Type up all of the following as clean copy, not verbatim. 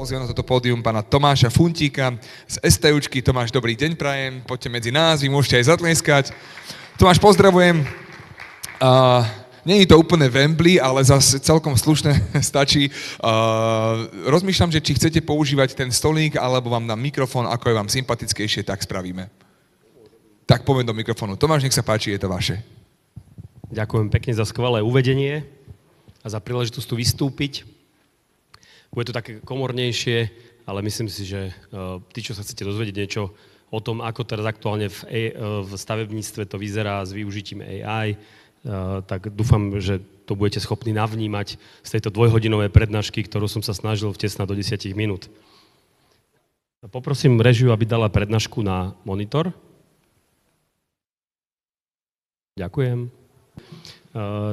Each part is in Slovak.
pozývam na toto pódium pána Tomáša Funtíka z STUčky. Tomáš, dobrý deň prajem, poďte medzi nás, vy môžete aj zatlieskať. Tomáš, pozdravujem. Nie je to úplne Wembley, ale zase celkom slušné stačí. Rozmýšľam, že či chcete používať ten stolík, alebo vám dám mikrofón, ako je vám sympatickejšie, tak spravíme. Tak poviem do mikrofónu. Tomáš, nech sa páči, je to vaše. Ďakujem pekne za skvelé uvedenie a za príležitosť tu vystúpiť. Bude to také komornejšie, ale myslím si, že tí, čo sa chcete dozvedieť niečo o tom, ako teraz aktuálne v stavebníctve to vyzerá s využitím AI, tak dúfam, že to budete schopní navnímať z tejto dvojhodinovej prednášky, ktorú som sa snažil vtesnať do 10 minút. Poprosím režiu, aby dala prednášku na monitor. Ďakujem.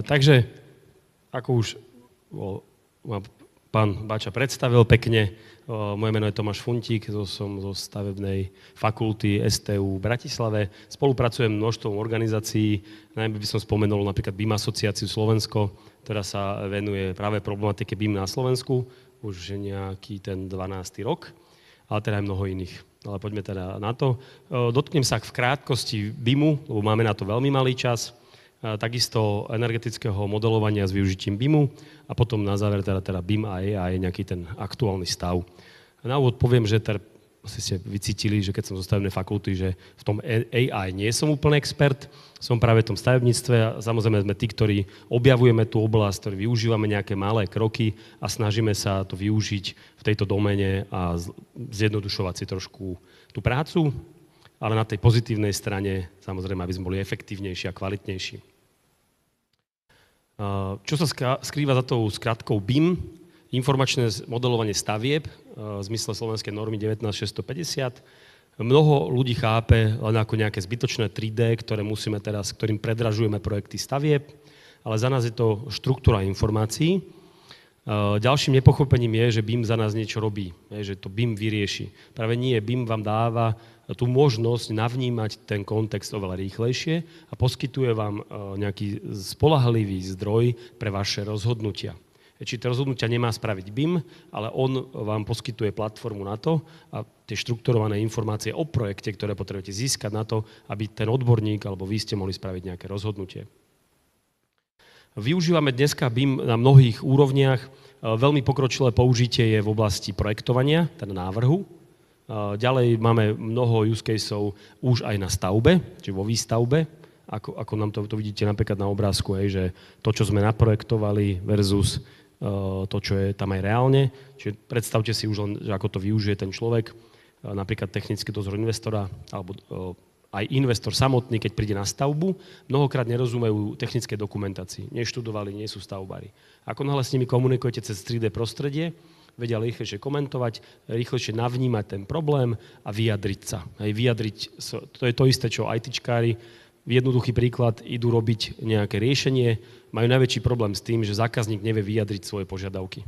Takže, ako už pán Bača predstavil pekne, moje meno je Tomáš Funtík, som zo stavebnej fakulty STU v Bratislave. Spolupracujem množstvom organizácií, najmä by som spomenul napríklad BIM asociáciu Slovensko, ktorá sa venuje práve problematike BIM na Slovensku, už nejaký ten 12. rok, ale teda aj mnoho iných. Ale poďme teda na to. Dotknem sa v krátkosti BIMu, lebo máme na to veľmi malý čas, takisto energetického modelovania s využitím BIMu a potom na záver teda BIM a AI je nejaký ten aktuálny stav. Na úvod poviem, že asi ste vycítili, že keď som zo stavebnej fakulty, že v tom AI nie som úplný expert, som práve v tom stavebníctve a samozrejme sme tí, ktorí objavujeme tú oblasť, ktorí využívame nejaké malé kroky a snažíme sa to využiť v tejto domene a zjednodušovať si trošku tú prácu, ale na tej pozitívnej strane samozrejme, aby sme boli efektívnejší a kvalitnejší. Čo sa skrýva za tou skratkou BIM? Informačné modelovanie stavieb v zmysle slovenskej normy 19650. Mnoho ľudí chápe len ako nejaké zbytočné 3D, ktorým predražujeme projekty stavieb, ale za nás je to štruktúra informácií. Ďalším nepochopením je, že BIM za nás niečo robí, že to BIM vyrieši. Práve nie, BIM vám dáva tú možnosť navnímať ten kontext oveľa rýchlejšie a poskytuje vám nejaký spoľahlivý zdroj pre vaše rozhodnutia. Či tie rozhodnutia nemá spraviť BIM, ale on vám poskytuje platformu na to a tie štrukturované informácie o projekte, ktoré potrebujete získať na to, aby ten odborník alebo vy ste mohli spraviť nejaké rozhodnutie. Využívame dneska BIM na mnohých úrovniach. Veľmi pokročilé použitie je v oblasti projektovania, teda návrhu. Ďalej máme mnoho use caseov už aj na stavbe, čiže vo výstavbe, ako nám to vidíte napríklad na obrázku, že to, čo sme naprojektovali versus to, čo je tam aj reálne. Čiže predstavte si už len, že ako to využije ten človek, napríklad technický dozor investora, alebo aj investor samotný, keď príde na stavbu, mnohokrát nerozumejú technickej dokumentácii, neštudovali, nie sú stavbári. Ako náhle s nimi komunikujete cez 3D prostredie, vedia rýchlejšie komentovať, rýchlejšie navnímať ten problém a vyjadriť sa. To je to isté, čo ITčkári. Jednoduchý príklad, idú robiť nejaké riešenie, majú najväčší problém s tým, že zákazník nevie vyjadriť svoje požiadavky.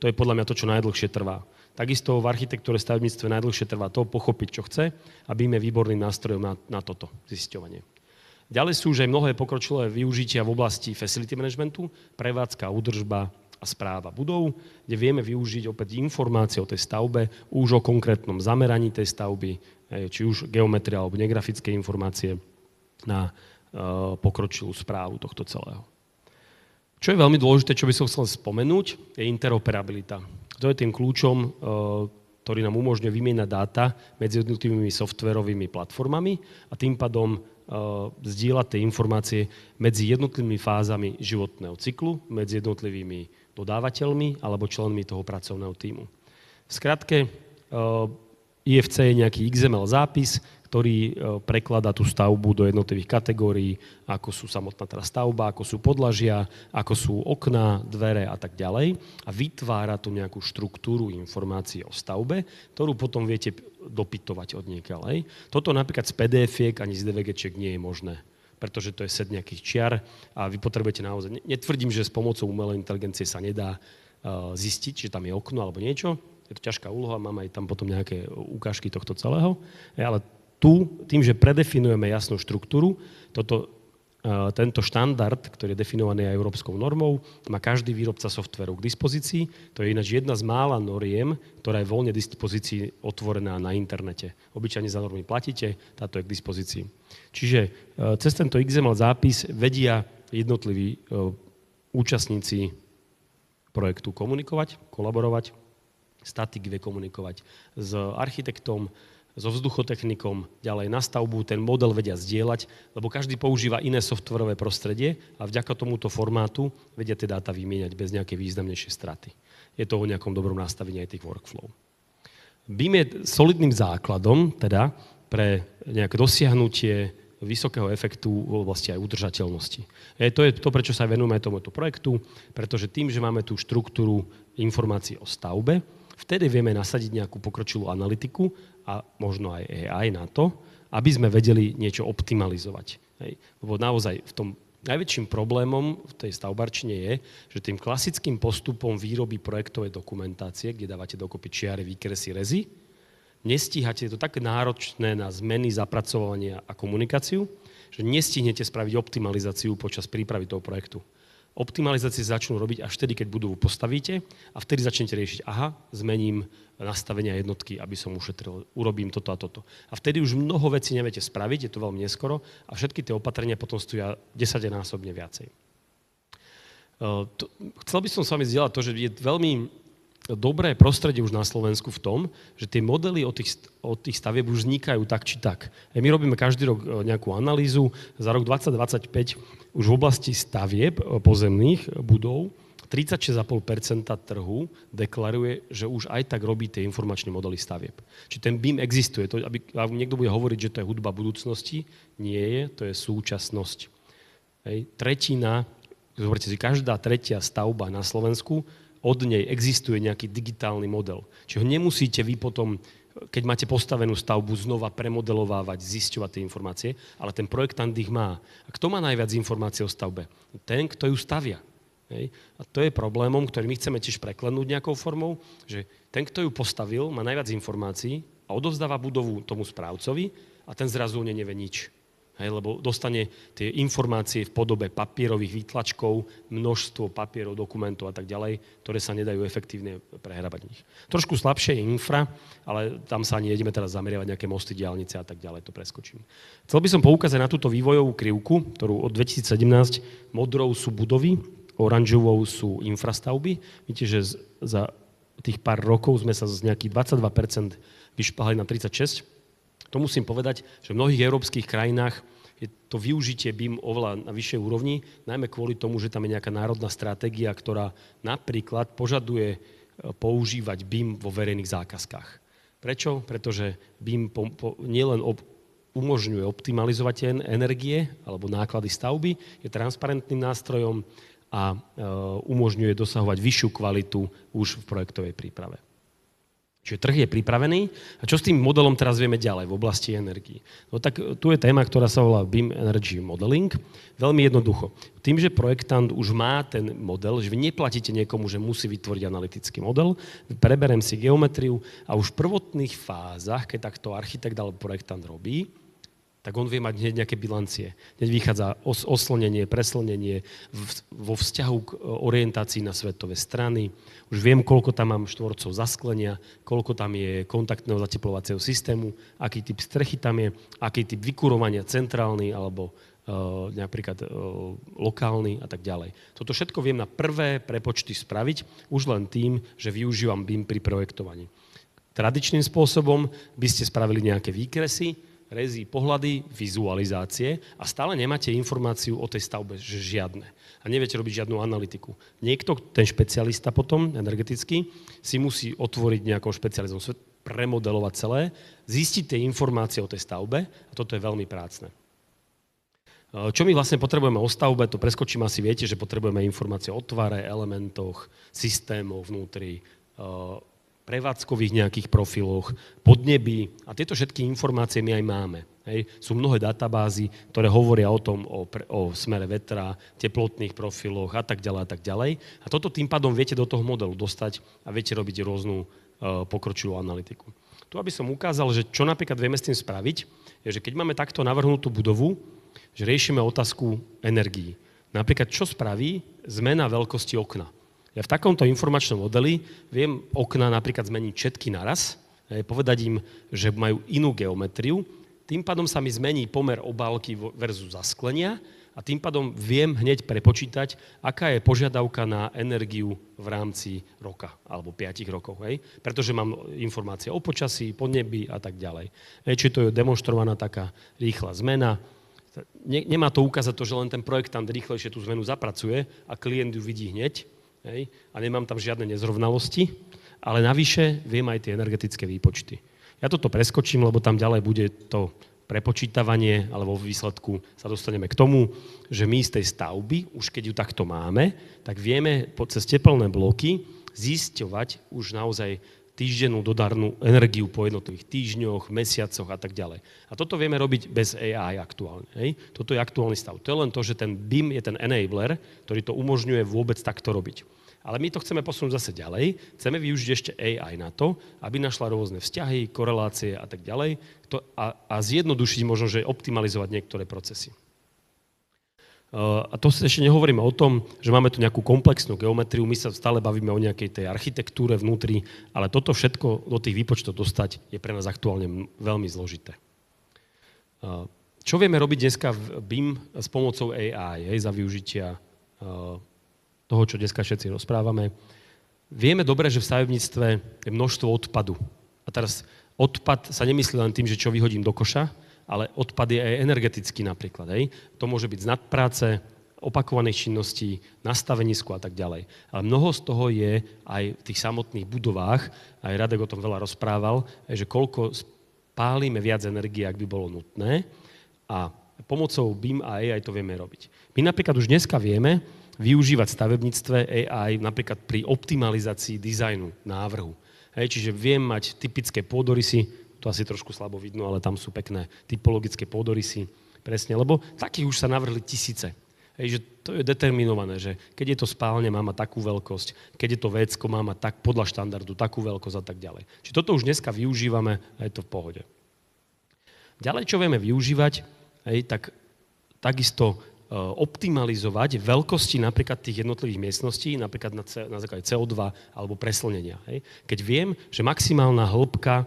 To je podľa mňa to, čo najdlhšie trvá. Takisto v architektúre stavebníctve najdlhšie trvá to pochopiť, čo chce, a BIM je výborným nástrojom na toto zisťovanie. Ďalej sú už aj mnohé pokročilé využitia v oblasti facility managementu, prevádzka, údržba a správa budov, kde vieme využiť opäť informácie o tej stavbe, už o konkrétnom zameraní tej stavby, či už geometria alebo negrafické informácie na pokročilú správu tohto celého. Čo je veľmi dôležité, čo by som chcel spomenúť, je interoperabilita. To je tým kľúčom, ktorý nám umožňuje vymieňať dáta medzi jednotlivými softverovými platformami a tým pádom zdieľať tie informácie medzi jednotlivými fázami životného cyklu, medzi jednotlivými dodávateľmi alebo členmi toho pracovného tímu. V skratke, IFC je nejaký XML zápis, ktorý prekladá tú stavbu do jednotlivých kategórií, ako sú samotná teda stavba, ako sú podlažia, ako sú okná, dvere a tak ďalej. A vytvára tu nejakú štruktúru informácií o stavbe, ktorú potom viete dopytovať od niekiaľ. Toto napríklad z PDF-iek ani z DVG-čiek nie je možné, pretože to je set nejakých čiar a vy potrebujete naozaj... Netvrdím, že s pomocou umelej inteligencie sa nedá zistiť, či tam je okno alebo niečo. Je to ťažká úloha, mám aj tam potom nejaké ukážky tohto celého, ale tu, tým, že predefinujeme jasnú štruktúru, toto tento štandard, ktorý je definovaný aj európskou normou, má každý výrobca softvéru k dispozícii. To je ináč jedna z mála noriem, ktorá je voľne k dispozícii otvorená na internete. Obyčajne za normy platíte, táto je k dispozícii. Čiže cez tento XML zápis vedia jednotliví účastníci projektu komunikovať, kolaborovať. Statik vie komunikovať s architektom, so vzduchotechnikom, ďalej na stavbu, ten model vedia zdieľať, lebo každý používa iné softwarové prostredie a vďaka tomuto formátu vedia tie dáta vymieňať bez nejakej významnejšej straty. Je to o nejakom dobrom nastavení aj tých workflow. BIM je solidným základom teda pre nejaké dosiahnutie vysokého efektu v oblasti aj udržateľnosti. To je to, prečo sa venujeme tomuto projektu, pretože tým, že máme tú štruktúru informácií o stavbe, vtedy vieme nasadiť nejakú pokročilú analytiku a možno aj AI na to, aby sme vedeli niečo optimalizovať. Lebo naozaj v tom najväčším problémom v tej stavbarčine je, že tým klasickým postupom výroby projektovej dokumentácie, kde dávate dokopy čiary, výkresy, rezy, nestíhate, je to tak náročné na zmeny, zapracovania a komunikáciu, že nestihnete spraviť optimalizáciu počas prípravy toho projektu. Optimalizácie začnú robiť až vtedy, keď budovu postavíte a vtedy začnete riešiť, zmením nastavenia jednotky, aby som ušetril, urobím toto a toto. A vtedy už mnoho vecí neviete spraviť, je to veľmi neskoro a všetky tie opatrenia potom stoja 10-násobne viacej. Chcel by som s vami zdieľať to, že je veľmi dobré prostredie už na Slovensku v tom, že tie modely od tých stavieb už vznikajú tak či tak. My robíme každý rok nejakú analýzu. Za rok 2025 už v oblasti stavieb pozemných budov 36,5% trhu deklaruje, že už aj tak robí tie informačné modely stavieb. Čiže ten BIM existuje. To, aby niekto bude hovoriť, že to je hudba budúcnosti, nie je, to je súčasnosť. Tretina, zoberte si, každá tretia stavba na Slovensku, od nej existuje nejaký digitálny model. Čiže ho nemusíte vy potom, keď máte postavenú stavbu, znova premodelovávať, zisťovať tie informácie, ale ten projektant ich má. A kto má najviac informácií o stavbe? Ten, kto ju stavia. A to je problémom, ktorý my chceme tiež preklenúť nejakou formou, že ten, kto ju postavil, má najviac informácií a odovzdáva budovu tomu správcovi a ten zrazu nevie nič. Lebo dostane tie informácie v podobe papierových výtlačkov, množstvo papierov, dokumentov a tak ďalej, ktoré sa nedajú efektívne prehrabať v nich. Trošku slabšie je infra, ale tam sa ani ideme teraz zameriavať nejaké mosty, diaľnice a tak ďalej, to preskočím. Chcel by som poukázať na túto vývojovú krivku, ktorú od 2017 modrou sú budovy, oranžovou sú infrastavby. Vidíte, že za tých pár rokov sme sa z nejakých 22% vyšplhali na 36%. To musím povedať, že v mnohých európskych krajinách je to využitie BIM oveľa na vyššej úrovni, najmä kvôli tomu, že tam je nejaká národná stratégia, ktorá napríklad požaduje používať BIM vo verejných zákazkách. Prečo? Pretože BIM nielen umožňuje optimalizovať energie alebo náklady stavby, je transparentným nástrojom a umožňuje dosahovať vyššiu kvalitu už v projektovej príprave. Čiže trh je pripravený. A čo s tým modelom teraz vieme ďalej v oblasti energií? No tak tu je téma, ktorá sa volá BIM Energy Modeling. Veľmi jednoducho. Tým, že projektant už má ten model, že vy neplatíte niekomu, že musí vytvoriť analytický model, preberiem si geometriu a už v prvotných fázach, keď takto architekt alebo projektant robí, tak on vie mať hneď nejaké bilancie. Hneď vychádza oslnenie, preslnenie vo vzťahu k orientácii na svetové strany. Už viem, koľko tam mám štvorcov zasklenia, koľko tam je kontaktného zateplovacieho systému, aký typ strechy tam je, aký typ vykurovania centrálny alebo napríklad lokálny a tak ďalej. Toto všetko viem na prvé prepočty spraviť už len tým, že využívam BIM pri projektovaní. Tradičným spôsobom by ste spravili nejaké výkresy, rezy, pohľady, vizualizácie a stále nemáte informáciu o tej stavbe, že žiadne. A neviete robiť žiadnu analytiku. Niekto, ten špecialista potom, energetický, si musí otvoriť nejakou špecializovanou svet, premodelovať celé, zistiť tie informácie o tej stavbe a toto je veľmi prácne. Čo my vlastne potrebujeme o stavbe, to preskočím, asi viete, že potrebujeme informácie o tvare, elementoch, systémov vnútri, prevádzkových nejakých profiloch, podnebí a tieto všetky informácie my aj máme. Sú mnohé databázy, ktoré hovoria o tom, o smere vetra, teplotných profiloch a tak ďalej a tak ďalej. A toto tým pádom viete do toho modelu dostať a viete robiť rôznu pokročilú analytiku. Tu aby som ukázal, že čo napríklad vieme s tým spraviť, je, že keď máme takto navrhnutú budovu, že riešime otázku energií. Napríklad, čo spraví zmena veľkosti okna. Ja v takomto informačnom modeli viem okna napríklad zmeniť všetky naraz, povedať im, že majú inú geometriu, tým pádom sa mi zmení pomer obálky versus zasklenia a tým pádom viem hneď prepočítať, aká je požiadavka na energiu v rámci roka alebo 5 rokov. Hej? Pretože mám informácie o počasí, podnebi a tak ďalej. Čiže to je demonstrovaná taká rýchla zmena. Nemá to ukázať to, že len ten projektant rýchlejšie tú zmenu zapracuje a klient ju vidí hneď. Hej? A nemám tam žiadne nezrovnalosti, ale navyše viem aj tie energetické výpočty. Ja toto preskočím, lebo tam ďalej bude to prepočítavanie, ale vo výsledku sa dostaneme k tomu, že my z tej stavby, už keď ju takto máme, tak vieme cez teplné bloky zisťovať už naozaj týždennú dodarnú energiu po jednotlivých týždňoch, mesiacoch a tak ďalej. A toto vieme robiť bez AI aktuálne. Hej? Toto je aktuálny stav. To je len to, že ten BIM je ten enabler, ktorý to umožňuje vôbec takto robiť. Ale my to chceme posunúť zase ďalej. Chceme využiť ešte AI na to, aby našla rôzne vzťahy, korelácie a tak ďalej a zjednodušiť možno, že optimalizovať niektoré procesy. A to ešte nehovoríme o tom, že máme tu nejakú komplexnú geometriu, my sa stále bavíme o nejakej tej architektúre vnútri, ale toto všetko do tých výpočtov dostať je pre nás aktuálne veľmi zložité. Čo vieme robiť dneska v BIM s pomocou AI, za využitia toho, čo dneska všetci rozprávame? Vieme dobre, že v stavebníctve je množstvo odpadu. A teraz odpad sa nemyslí len tým, že čo vyhodím do koša, ale odpad je aj energetický napríklad. Hej. To môže byť z nadpráce, opakovaných činností, na stavenisku a tak ďalej. Ale mnoho z toho je aj v tých samotných budovách, aj Radek o tom veľa rozprával, že koľko spálime viac energie, ak by bolo nutné, a pomocou BIM a AI to vieme robiť. My napríklad už dneska vieme využívať v stavebníctve AI napríklad pri optimalizácii dizajnu návrhu. Hej, čiže viem mať typické pôdorysy, to asi trošku slabo vidno, ale tam sú pekné typologické pôdorysy, presne, lebo takých už sa navrhli tisíce. Hej, že to je determinované, že keď je to spálne, má mať takú veľkosť, keď je to vécko, má mať tak podľa štandardu, takú veľkosť a tak ďalej. Čiže toto už dneska využívame a je to v pohode. Ďalej, čo vieme využívať, tak takisto optimalizovať veľkosti napríklad tých jednotlivých miestností, napríklad na základe CO2 alebo preslnenia. Hej. Keď viem, že maximálna hĺbka,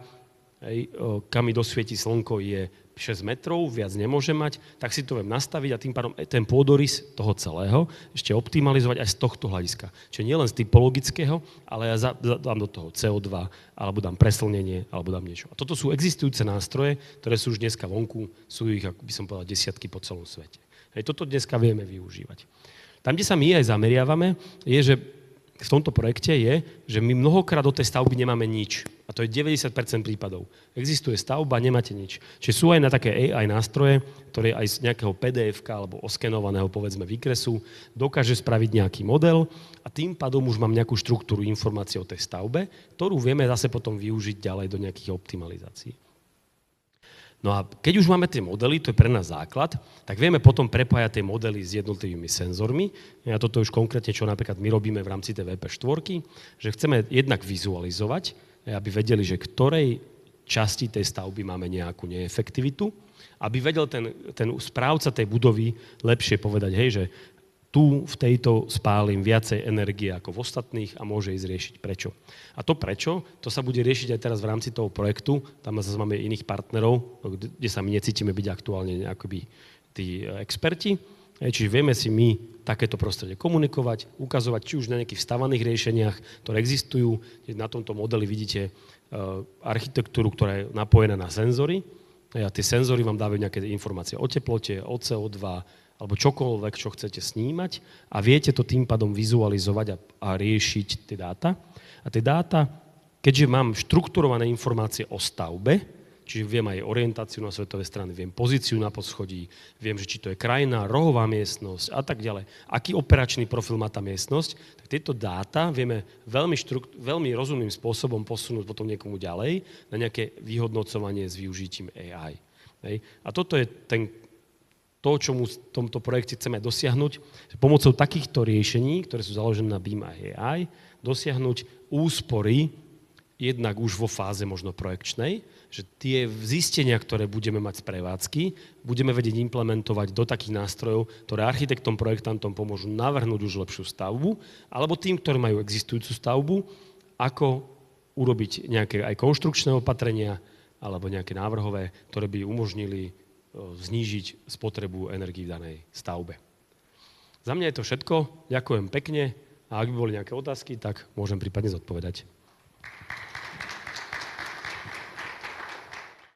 kam mi dosvieti slnko, je 6 metrov, viac nemôžem mať, tak si to viem nastaviť a tým pádom ten pôdorys toho celého ešte optimalizovať aj z tohto hľadiska. Čiže nielen z typologického, ale ja dám do toho CO2, alebo dám preslnenie, alebo dám niečo. A toto sú existujúce nástroje, ktoré sú už dneska vonku, sú ich, ako by som povedal, desiatky po celom svete. Hej, toto dneska vieme využívať. Tam, kde sa my aj zameriavame, je, že v tomto projekte je, že my mnohokrát do tej stavby nemáme nič. A to je 90% prípadov. Existuje stavba, nemáte nič. Čiže sú aj na také AI nástroje, ktoré aj z nejakého PDF-ka alebo oskenovaného, povedzme, výkresu dokáže spraviť nejaký model a tým pádom už mám nejakú štruktúru informácií o tej stavbe, ktorú vieme zase potom využiť ďalej do nejakých optimalizácií. No a keď už máme tie modely, to je pre nás základ, tak vieme potom prepájať tie modely s jednotlivými senzormi. A toto je už konkrétne, čo napríklad my robíme v rámci tej VP4, že chceme jednak vizualizovať, aby vedeli, že ktorej časti tej stavby máme nejakú neefektivitu, aby vedel ten správca tej budovy lepšie povedať, hej, že tu v tejto spálim viacej energie ako v ostatných a môže ísť riešiť prečo. A to prečo, to sa bude riešiť aj teraz v rámci toho projektu, tam zase máme iných partnerov, kde sa my necítime byť aktuálne akoby tí experti, čiže vieme si my takéto prostredie komunikovať, ukazovať či už na nejakých vstavaných riešeniach, ktoré existujú. Na tomto modeli vidíte architektúru, ktorá je napojená na senzory a tie senzory vám dávajú nejaké informácie o teplote, o CO2, alebo čokoľvek, čo chcete snímať a viete to tým pádom vizualizovať a riešiť tie dáta. A tie dáta, keďže mám štrukturované informácie o stavbe, čiže viem aj orientáciu na svetové strany, viem pozíciu na poschodí, viem, že či to je krajná, rohová miestnosť a tak ďalej, aký operačný profil má tá miestnosť, tak tieto dáta vieme veľmi rozumným spôsobom posunúť potom niekomu ďalej na nejaké vyhodnocovanie s využitím AI. A toto je to, čo mu v tomto projekte chceme dosiahnuť, pomocou takýchto riešení, ktoré sú založené na BIM a AI, dosiahnuť úspory jednak už vo fáze možno projekčnej, že tie zistenia, ktoré budeme mať z prevádzky, budeme vedieť implementovať do takých nástrojov, ktoré architektom, projektantom pomôžu navrhnúť už lepšiu stavbu, alebo tým, ktorí majú existujúcu stavbu, ako urobiť nejaké aj konštrukčné opatrenia, alebo nejaké návrhové, ktoré by umožnili znížiť spotrebu energii v danej stavbe. Za mňa je to všetko. Ďakujem pekne a ak by boli nejaké otázky, tak môžem prípadne zodpovedať.